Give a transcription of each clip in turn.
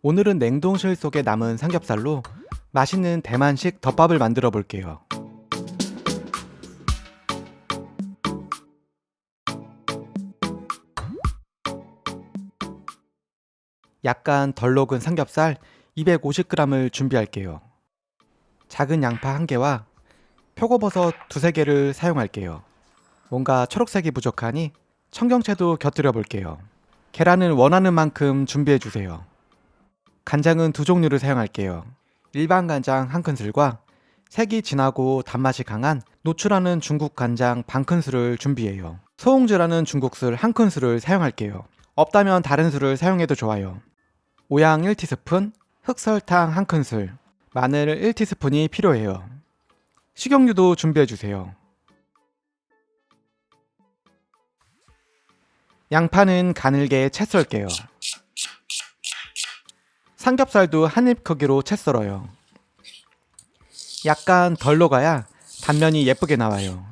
오늘은 냉동실 속에 남은 삼겹살로 맛있는 대만식 덮밥을 만들어 볼게요. 약간 덜 녹은 삼겹살 250g을 준비할게요. 작은 양파 1개와 표고버섯 2~3개를 사용할게요. 뭔가 초록색이 부족하니 청경채도 곁들여 볼게요. 계란은 원하는 만큼 준비해 주세요. 간장은 2종류를 사용할게요. 일반 간장 1큰술과 색이 진하고 단맛이 강한 노추라는 중국 간장 반큰술을 준비해요. 소홍주라는 중국술 1큰술을 사용할게요. 없다면 다른 술을 사용해도 좋아요. 오양 1티스푼, 흑설탕 1큰술, 마늘 1티스푼이 필요해요. 식용유도 준비해주세요. 양파는 가늘게 채 썰게요. 삼겹살도 한입 크기로 채 썰어요. 약간 덜 녹아야 단면이 예쁘게 나와요.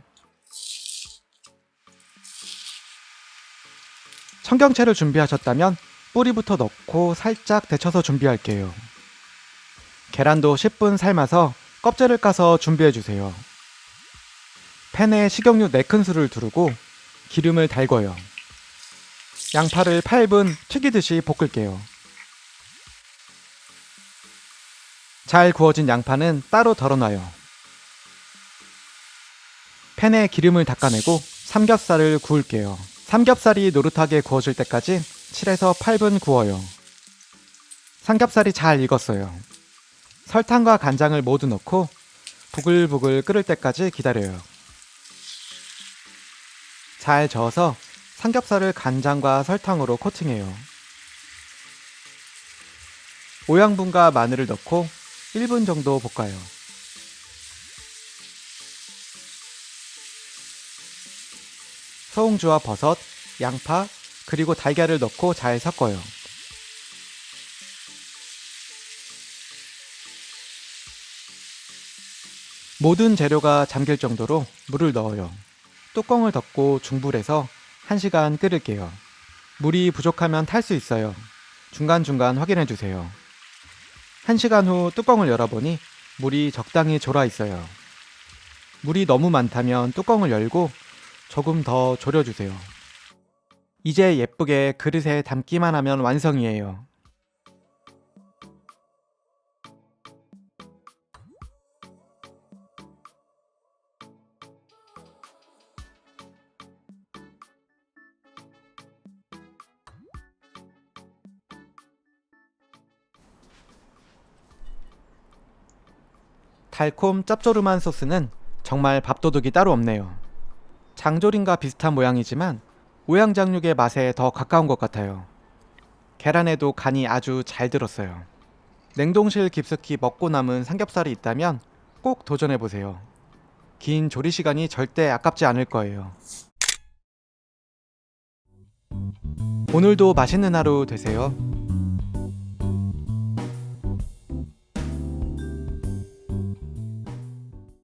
청경채를 준비하셨다면 뿌리부터 넣고 살짝 데쳐서 준비할게요. 계란도 10분 삶아서 껍질을 까서 준비해주세요. 팬에 식용유 4큰술을 두르고 기름을 달궈요. 양파를 8분 튀기듯이 볶을게요. 잘 구워진 양파는 따로 덜어놔요. 팬에 기름을 닦아내고 삼겹살을 구울게요. 삼겹살이 노릇하게 구워질 때까지 7에서 8분 구워요. 삼겹살이 잘 익었어요. 설탕과 간장을 모두 넣고 부글부글 끓을 때까지 기다려요. 잘 저어서 삼겹살을 간장과 설탕으로 코팅해요. 오양분과 마늘을 넣고 1분 정도 볶아요. 소홍주와 버섯, 양파, 그리고 달걀을 넣고 잘 섞어요. 모든 재료가 잠길 정도로 물을 넣어요. 뚜껑을 덮고 중불에서 1시간 끓일게요. 물이 부족하면 탈 수 있어요. 중간중간 확인해 주세요. 1시간 후 뚜껑을 열어보니 물이 적당히 졸아 있어요. 물이 너무 많다면 뚜껑을 열고 조금 더 졸여주세요. 이제 예쁘게 그릇에 담기만 하면 완성이에요. 달콤 짭조름한 소스는 정말 밥도둑이 따로 없네요. 장조림과 비슷한 모양이지만 오양장육의 맛에 더 가까운 것 같아요. 계란에도 간이 아주 잘 들었어요. 냉동실 깊숙이 먹고 남은 삼겹살이 있다면 꼭 도전해보세요. 긴 조리 시간이 절대 아깝지 않을 거예요. 오늘도 맛있는 하루 되세요.